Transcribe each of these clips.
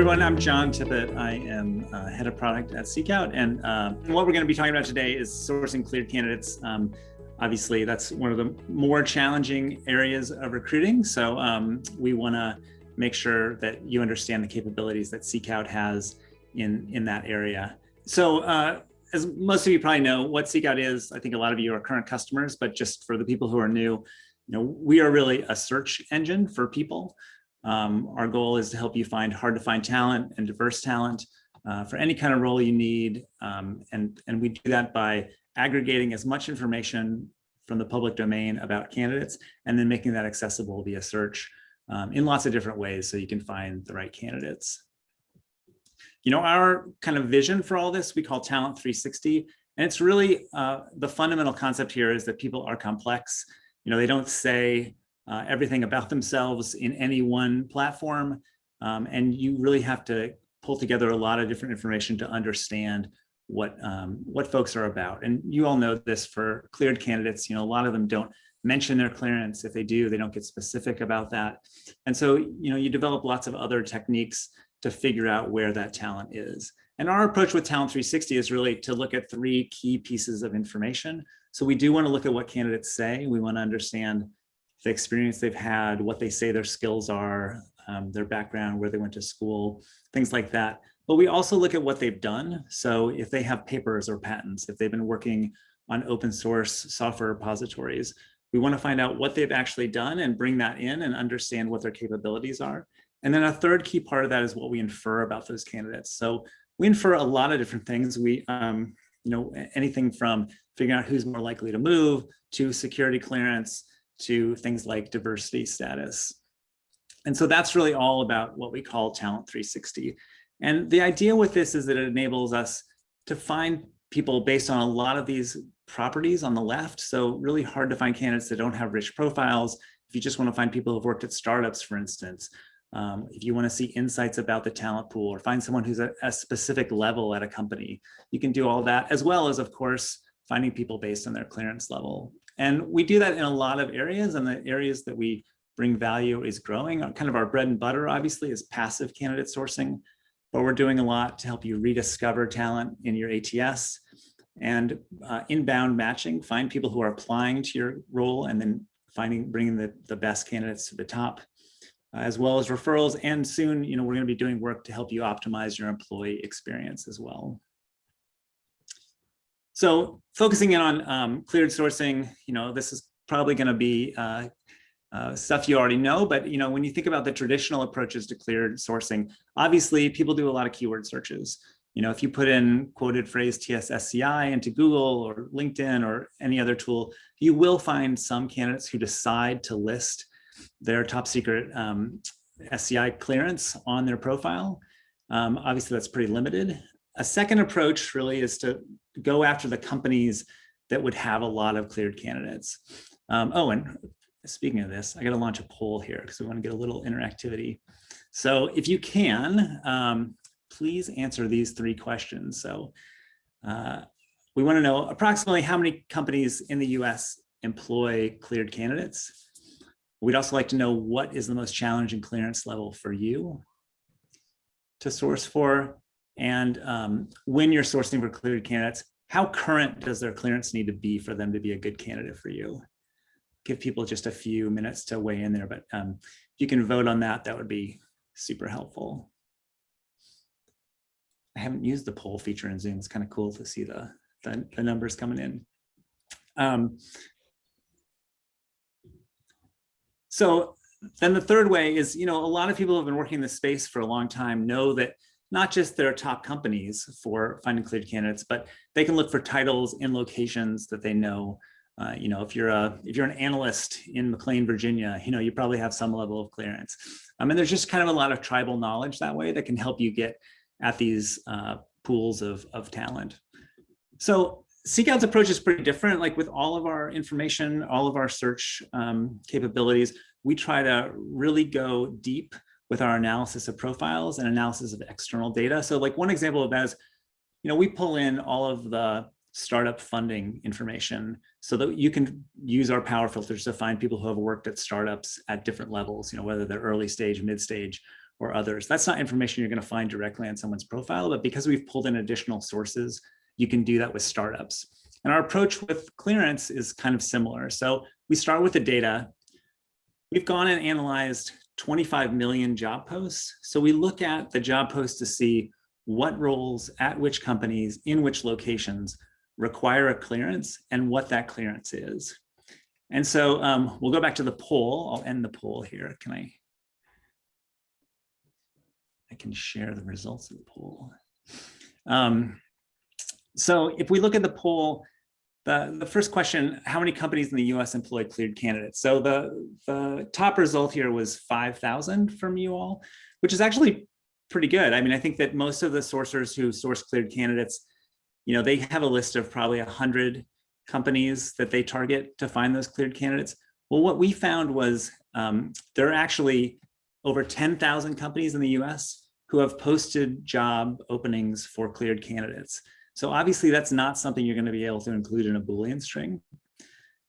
everyone, I'm John Tippett. I am head of product at SeekOut, and what we're going to be talking about today is sourcing cleared candidates. Obviously, that's one of the more challenging areas of recruiting, so we want to make sure that you understand the capabilities that SeekOut has in that area. So as most of you probably know, what SeekOut is, I think a lot of you are current customers, but just for the people who are new, we are really a search engine for people. Our goal is to help you find hard to find talent and diverse talent for any kind of role you need. And we do that by aggregating as much information from the public domain about candidates and then making that accessible via search in lots of different ways so you can find the right candidates. Our kind of vision for all this, we call Talent 360. And it's really the fundamental concept here is that people are complex. They don't say everything about themselves in any one platform. And you really have to pull together a lot of different information to understand what folks are about. And you all know this for cleared candidates, a lot of them don't mention their clearance. If they do, they don't get specific about that. And so, you develop lots of other techniques to figure out where that talent is. And our approach with Talent 360 is really to look at three key pieces of information. So we do want to look at what candidates say. We want to understand the experience they've had, what they say their skills are, their background, where they went to school, things like that. But we also look at what they've done. So if they have papers or patents, if they've been working on open source software repositories, we want to find out what they've actually done and bring that in and understand what their capabilities are. And then a third key part of that is what we infer about those candidates. So we infer a lot of different things. We, anything from figuring out who's more likely to move to security clearance, to things like diversity status. And so that's really all about what we call Talent 360. And the idea with this is that it enables us to find people based on a lot of these properties on the left. So really hard to find candidates that don't have rich profiles. If you just want to find people who've worked at startups, for instance, if you want to see insights about the talent pool or find someone who's at a specific level at a company, you can do all that, as well as, of course, finding people based on their clearance level. And we do that in a lot of areas, and the areas that we bring value is growing. Kind of our bread and butter, obviously, is passive candidate sourcing, but we're doing a lot to help you rediscover talent in your ATS and inbound matching, find people who are applying to your role and then bringing the best candidates to the top, as well as referrals. And soon, we're going to be doing work to help you optimize your employee experience as well. So focusing in on cleared sourcing, this is probably going to be stuff you already know, but when you think about the traditional approaches to cleared sourcing, obviously people do a lot of keyword searches. If you put in quoted phrase TSSCI into Google or LinkedIn or any other tool, you will find some candidates who decide to list their top secret SCI clearance on their profile. Obviously, that's pretty limited. A second approach really is to go after the companies that would have a lot of cleared candidates. And speaking of this, I got to launch a poll here because we want to get a little interactivity. So if you can, please answer these three questions. So we want to know approximately how many companies in the US employ cleared candidates. We'd also like to know what is the most challenging clearance level for you to source for. And when you're sourcing for cleared candidates, how current does their clearance need to be for them to be a good candidate for you? Give people just a few minutes to weigh in there, but if you can vote on that, that would be super helpful. I haven't used the poll feature in Zoom. It's kind of cool to see the numbers coming in. So then the third way is, a lot of people who have been working in this space for a long time know that not just their top companies for finding cleared candidates, but they can look for titles in locations that they know. If you're an analyst in McLean, Virginia, you probably have some level of clearance. And there's just kind of a lot of tribal knowledge that way that can help you get at these pools of talent. So SeekOut's approach is pretty different. Like with all of our information, all of our search capabilities, we try to really go deep with our analysis of profiles and analysis of external data. So like one example of that is, we pull in all of the startup funding information so that you can use our power filters to find people who have worked at startups at different levels, whether they're early stage, mid stage, or others. That's not information you're going to find directly on someone's profile, but because we've pulled in additional sources, you can do that with startups. And our approach with clearance is kind of similar. So we start with the data. We've gone and analyzed 25 million job posts. So we look at the job posts to see what roles at which companies in which locations require a clearance and what that clearance is. And so we'll go back to the poll. I'll end the poll here. I can share the results of the poll. So if we look at the poll, the first question, how many companies in the US employ cleared candidates? So the top result here was 5,000 from you all, which is actually pretty good. I mean, I think that most of the sourcers who source cleared candidates, they have a list of probably 100 companies that they target to find those cleared candidates. Well, what we found was there are actually over 10,000 companies in the US who have posted job openings for cleared candidates. So obviously that's not something you're going to be able to include in a Boolean string.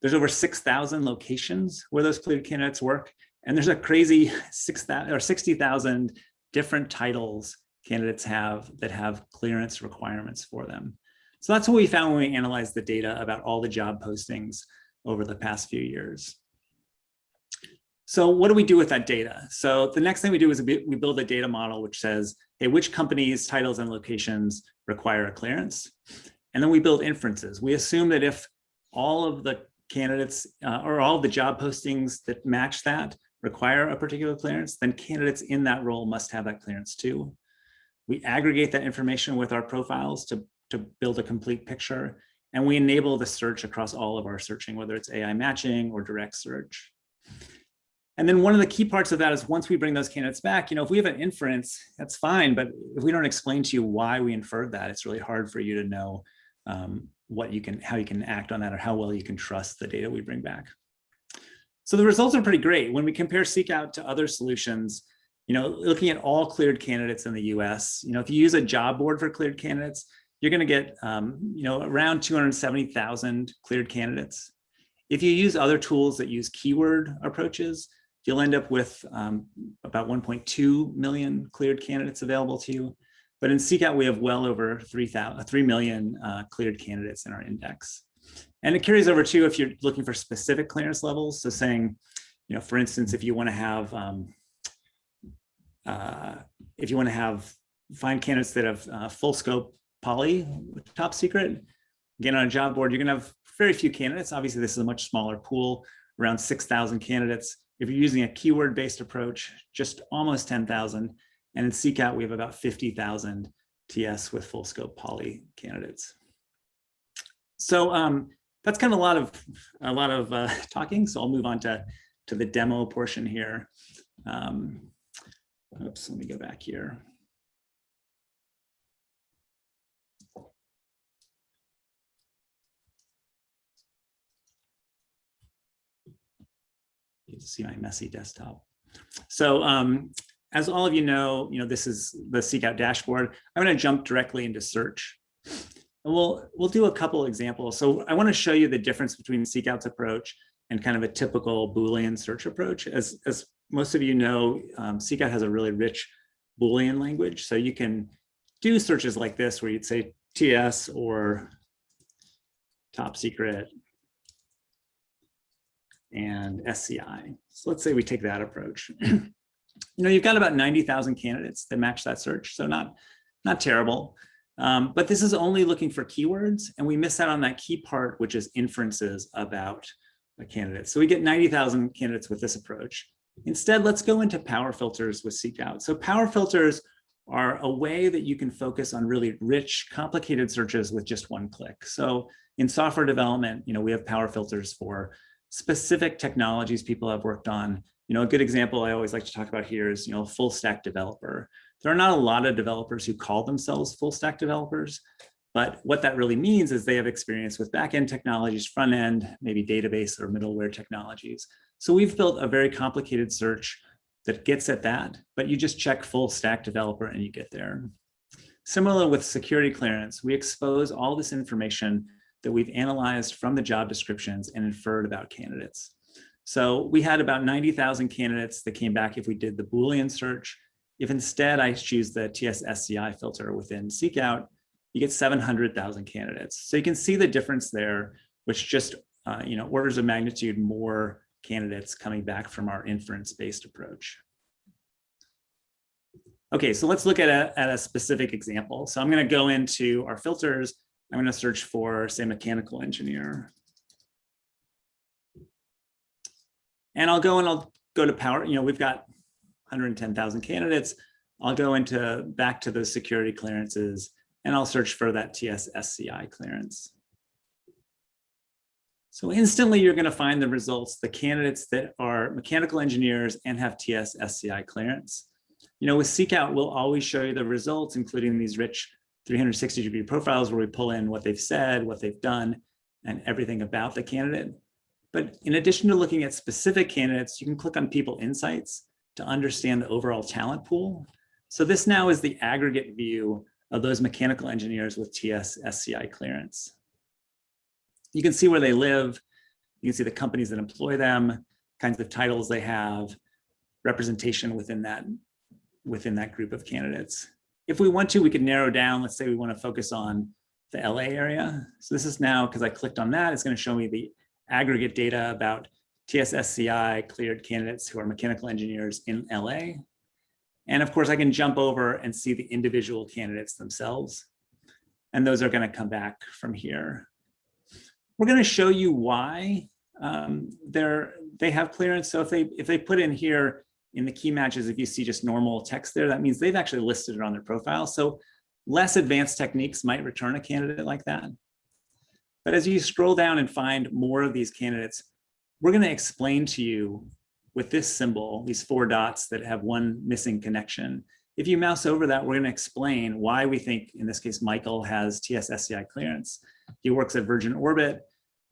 There's over 6,000 locations where those cleared candidates work. And there's a crazy 6,000 or 60,000 different titles candidates have that have clearance requirements for them. So that's what we found when we analyzed the data about all the job postings over the past few years. So what do we do with that data? So the next thing we do is we build a data model which says, hey, which companies, titles, and locations require a clearance? And then we build inferences. We assume that if all of the candidates or all the job postings that match that require a particular clearance, then candidates in that role must have that clearance too. We aggregate that information with our profiles to build a complete picture, and we enable the search across all of our searching, whether it's AI matching or direct search. And then one of the key parts of that is once we bring those candidates back, if we have an inference, that's fine. But if we don't explain to you why we inferred that, it's really hard for you to know how you can act on that or how well you can trust the data we bring back. So the results are pretty great. When we compare SeekOut to other solutions, looking at all cleared candidates in the US, if you use a job board for cleared candidates, you're going to get around 270,000 cleared candidates. If you use other tools that use keyword approaches, you'll end up with about 1.2 million cleared candidates available to you. But in SeekOut, we have well over 3 million cleared candidates in our index. And it carries over too if you're looking for specific clearance levels. So saying, for instance, if you want to find candidates that have full scope poly top secret, again, on a job board, you're going to have very few candidates. Obviously, this is a much smaller pool, around 6,000 candidates. If you're using a keyword-based approach, just almost 10,000. And in SeekOut, we have about 50,000 TS with full scope poly candidates. So that's kind of a lot of talking. So I'll move on to the demo portion here. Oops, let me go back here. You can see my messy desktop. So as all of you know, this is the SeekOut dashboard. I'm going to jump directly into search. And we'll do a couple examples. So I want to show you the difference between SeekOut's approach and kind of a typical Boolean search approach. As most of you know, SeekOut has a really rich Boolean language. So you can do searches like this where you'd say TS or top secret and SCI. So let's say we take that approach. You've got about 90,000 candidates that match that search. So not terrible. But this is only looking for keywords, and we miss out on that key part, which is inferences about a candidate. So we get 90,000 candidates with this approach. Instead, let's go into power filters with SeekOut. So power filters are a way that you can focus on really rich, complicated searches with just one click. So in software development, we have power filters for specific technologies people have worked on. A good example I always like to talk about here is, full stack developer. There are not a lot of developers who call themselves full stack developers, but what that really means is they have experience with backend technologies, front end, maybe database or middleware technologies. So we've built a very complicated search that gets at that, but you just check full stack developer and you get there. Similar with security clearance, we expose all this information that we've analyzed from the job descriptions and inferred about candidates. So we had about 90,000 candidates that came back if we did the Boolean search, If instead I choose the TS-SCI filter within SeekOut, you get 700,000 candidates. So you can see the difference there, which just orders of magnitude more candidates coming back from our inference-based approach. Okay, so let's look at a specific example. So I'm going to go into our filters. I'm going to search for, say, mechanical engineer. And I'll go to power. We've got 110,000 candidates. I'll go back to those security clearances, and I'll search for that TS-SCI clearance. So instantly you're going to find the results, the candidates that are mechanical engineers and have TS-SCI clearance. With SeekOut, we'll always show you the results, including these rich 360-degree profiles where we pull in what they've said, what they've done, and everything about the candidate. But in addition to looking at specific candidates, you can click on People Insights to understand the overall talent pool. So this now is the aggregate view of those mechanical engineers with TS-SCI clearance. You can see where they live. You can see the companies that employ them, kinds of titles they have, representation within that group of candidates. If we want to, we could narrow down. Let's say we want to focus on the LA area. So this is now, because I clicked on that, it's going to show me the aggregate data about TS-SCI cleared candidates who are mechanical engineers in LA. And of course, I can jump over and see the individual candidates themselves. And those are going to come back from here. We're going to show you why they have clearance. So if they put in here in the key matches, if you see just normal text there, that means they've actually listed it on their profile. So less advanced techniques might return a candidate like that. But as you scroll down and find more of these candidates, we're going to explain to you with this symbol, these 4 dots that have one missing connection. If you mouse over that, we're going to explain why we think, in this case, Michael has TS-SCI clearance. He works at Virgin Orbit,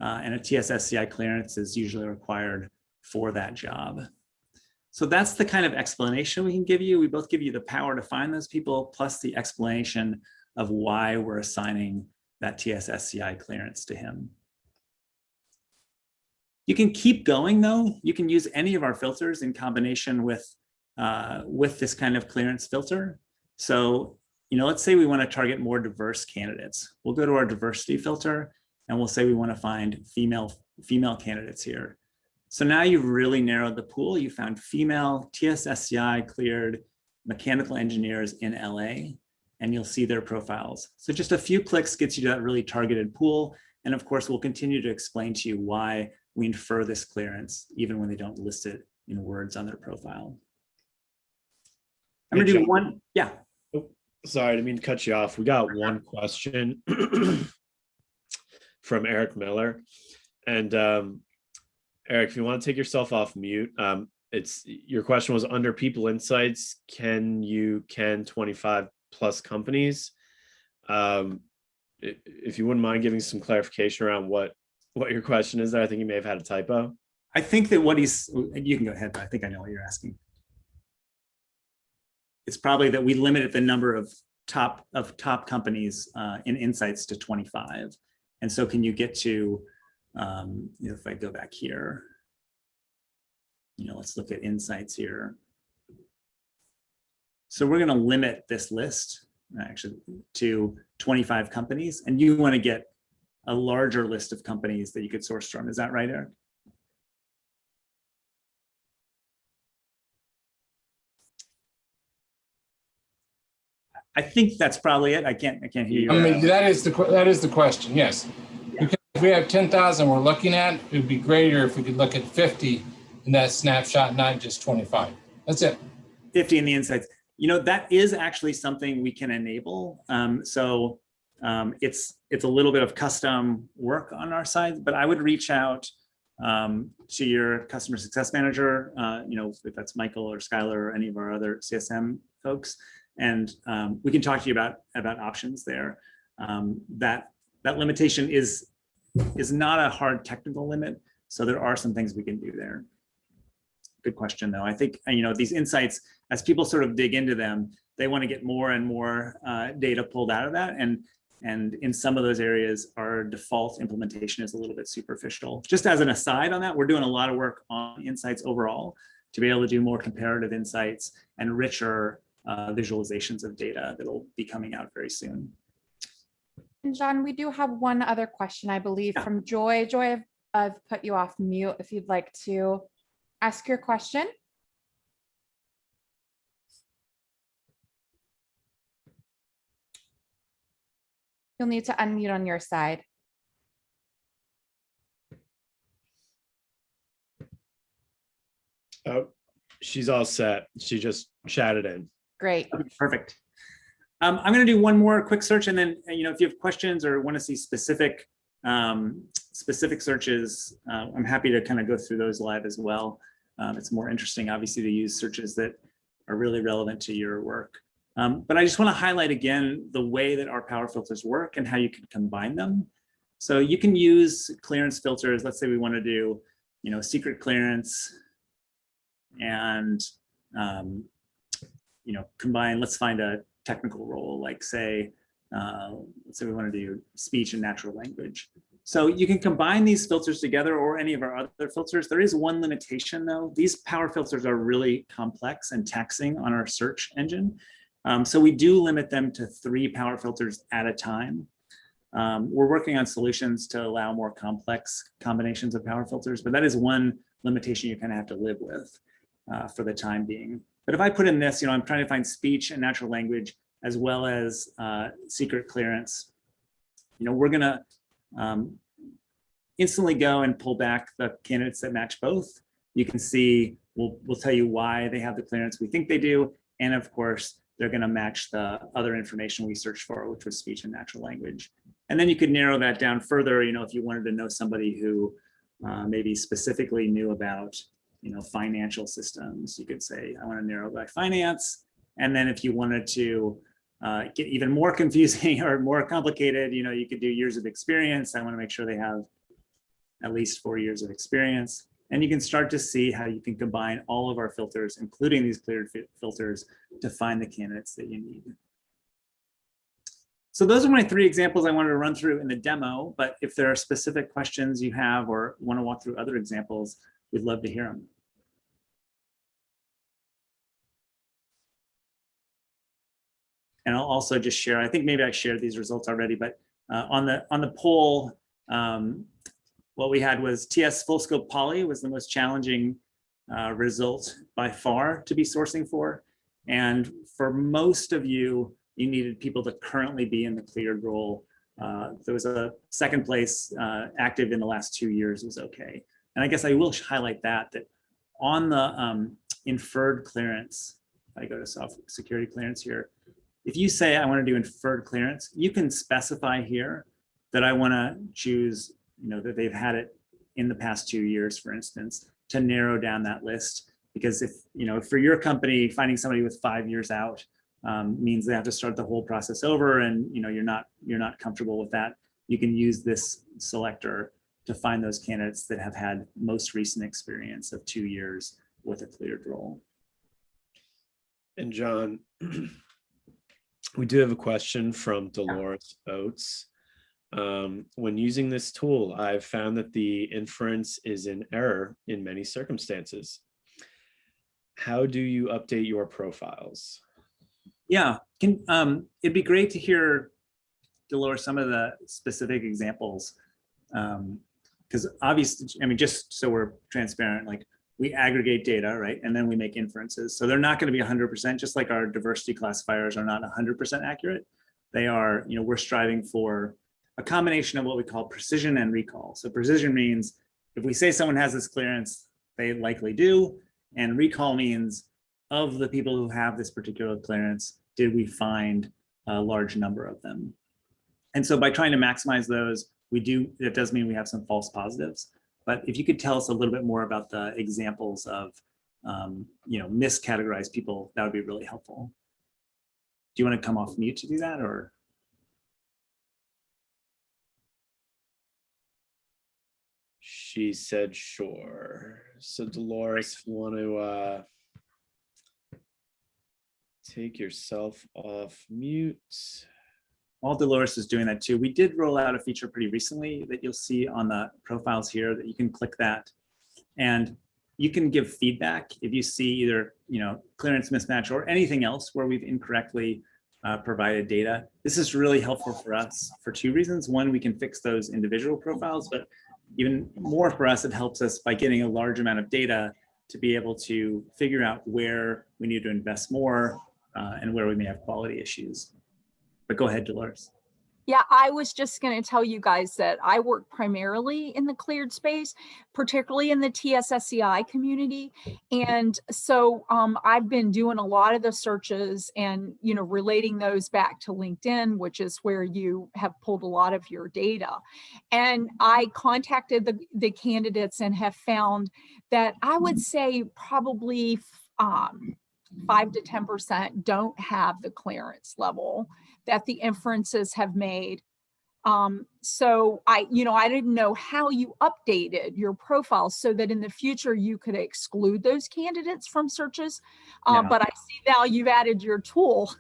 and a TS-SCI clearance is usually required for that job. So that's the kind of explanation we can give you. We both give you the power to find those people, plus the explanation of why we're assigning that TS-SCI clearance to him. You can keep going, though. You can use any of our filters in combination with this kind of clearance filter. So, let's say we want to target more diverse candidates. We'll go to our diversity filter, and we'll say we want to find female candidates here. So now you've really narrowed the pool. You found female TS-SCI cleared mechanical engineers in LA, and you'll see their profiles. So just a few clicks gets you to that really targeted pool. And of course, we'll continue to explain to you why we infer this clearance, even when they don't list it in words on their profile. I'm gonna do one, yeah. Oh, sorry, I didn't mean to cut you off. We got one question from Eric Miller. And Eric, if you want to take yourself off mute, your question was under People Insights, can 25 plus companies? If you wouldn't mind giving some clarification around what your question is there. I think you may have had a typo. I think that you can go ahead, but I think I know what you're asking. It's probably that we limited the number of top companies in Insights to 25. And so can you get to, if I go back here, let's look at Insights here. So we're going to limit this list actually to 25 companies, and you want to get a larger list of companies that you could source from. Is that right, Eric? I think that's probably it. I can't hear you. I mean, that is the question. Yes. Yeah. Because if we have 10,000 we're looking at, it would be greater if we could look at 50 in that snapshot, not just 25. That's it. 50 in the Insights. That is actually something we can enable. It's a little bit of custom work on our side, but I would reach out to your customer success manager, if that's Michael or Skylar or any of our other CSM folks, and we can talk to you about options there. That limitation is not a hard technical limit, so there are some things we can do there. Good question, though. I think these insights, as people sort of dig into them, they want to get more and more data pulled out of that, and in some of those areas, our default implementation is a little bit superficial. Just as an aside on that, we're doing a lot of work on insights overall to be able to do more comparative insights and richer visualizations of data that'll be coming out very soon. And John, we do have one other question, I believe, Yeah. from Joy. Joy, I've put you off mute if you'd like to ask your question. You'll need to unmute on your side. Oh, she's all set. She just chatted in. Great. Okay, perfect. I'm going to do one more quick search, and then if you have questions or want to see specific searches, I'm happy to kind of go through those live as well. It's more interesting, obviously, to use searches that are really relevant to your work. But I just want to highlight again the way that our power filters work and how you can combine them. So you can use clearance filters. Let's say we want to do, secret clearance, and combine. Let's find a technical role, like say, let's say we want to do speech and natural language. So you can combine these filters together or any of our other filters. There is one limitation though. These power filters are really complex and taxing on our search engine. So we do limit them to 3 power filters at a time. We're working on solutions to allow more complex combinations of power filters, but that is one limitation you kind of have to live with for the time being. But if I put in this, I'm trying to find speech and natural language as well as secret clearance, we're gonna instantly go and pull back the candidates that match both. You can see, we'll tell you why they have the clearance we think they do. And of course, they're gonna match the other information we searched for, which was speech and natural language. And then you could narrow that down further, if you wanted to know somebody who maybe specifically knew about financial systems, you could say, I want to narrow by finance. And then if you wanted to get even more confusing or more complicated, you could do years of experience. I want to make sure they have at least 4 years of experience. And you can start to see how you can combine all of our filters, including these cleared filters, to find the candidates that you need. So those are my 3 examples I wanted to run through in the demo, but if there are specific questions you have or want to walk through other examples, we'd love to hear them. And I'll also just share, I think maybe I shared these results already, but on the poll, what we had was TS full scope poly was the most challenging result by far to be sourcing for. And for most of you, you needed people to currently be in the cleared role. There was a second place active in the last 2 years was okay. And I guess I will highlight that on the inferred clearance, if I go to soft security clearance here, if you say I want to do inferred clearance, you can specify here that I want to choose, that they've had it in the past 2 years, for instance, to narrow down that list. Because if, for your company, finding somebody with 5 years out means they have to start the whole process over, and you're not comfortable with that, you can use this selector to find those candidates that have had most recent experience of 2 years with a cleared role. And John, we do have a question from Dolores Oates. When using this tool, I've found that the inference is in error in many circumstances. How do you update your profiles? Yeah, it'd be great to hear, Dolores, some of the specific examples. Because obviously, just so we're transparent, like we aggregate data, right? And then we make inferences. So they're not going to be 100%, just like our diversity classifiers are not 100% accurate. They are, we're striving for a combination of what we call precision and recall. So precision means if we say someone has this clearance, they likely do. And recall means of the people who have this particular clearance, did we find a large number of them? And so by trying to maximize those, it does mean we have some false positives. But if you could tell us a little bit more about the examples of, miscategorized people, that would be really helpful. Do you want to come off mute to do that, or? She said, sure. So Dolores, if you want to take yourself off mute. While Dolores is doing that too, we did roll out a feature pretty recently that you'll see on the profiles here that you can click that. And you can give feedback if you see either, clearance mismatch or anything else where we've incorrectly provided data. This is really helpful for us for two reasons. One, we can fix those individual profiles, but even more for us, it helps us by getting a large amount of data to be able to figure out where we need to invest more and where we may have quality issues. But go ahead, Dolores. Yeah, I was just going to tell you guys that I work primarily in the cleared space, particularly in the TSSCI community. And so I've been doing a lot of the searches and, relating those back to LinkedIn, which is where you have pulled a lot of your data. And I contacted the candidates and have found that I would say probably 5 to 10% don't have the clearance level that the inferences have made. So I didn't know how you updated your profile so that in the future you could exclude those candidates from searches. But I see now you've added your tool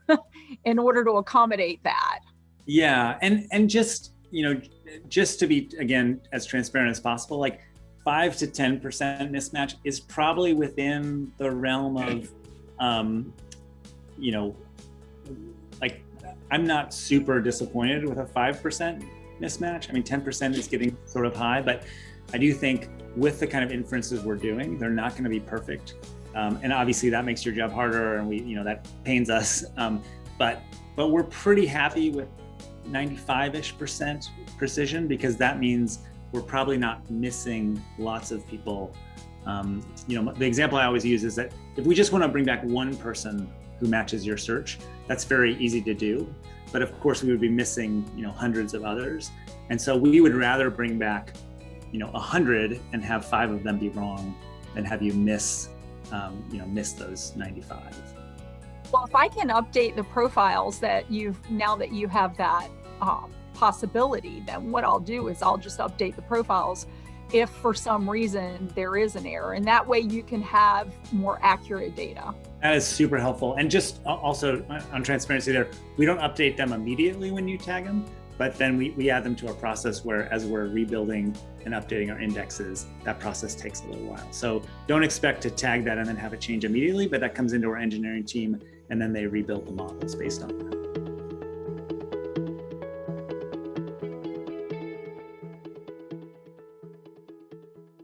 in order to accommodate that. Yeah, and just to be again as transparent as possible, like 5 to 10% mismatch is probably within the realm of, like I'm not super disappointed with a 5% mismatch. I mean, 10% is getting sort of high, but I do think with the kind of inferences we're doing, they're not going to be perfect. And obviously that makes your job harder and that pains us. But we're pretty happy with 95-ish% precision because that means we're probably not missing lots of people. The example I always use is that if we just want to bring back one person who matches your search, that's very easy to do. But of course we would be missing, hundreds of others. And so we would rather bring back, 100 and have 5 of them be wrong than have you miss those 95. Well, if I can update the profiles now that you have that possibility, then what I'll do is I'll just update the profiles if for some reason there is an error, and that way you can have more accurate data. That is super helpful. And just also on transparency there, we don't update them immediately when you tag them, but then we add them to our process where as we're rebuilding and updating our indexes, that process takes a little while. So don't expect to tag that and then have it change immediately, but that comes into our engineering team and then they rebuild the models based on that.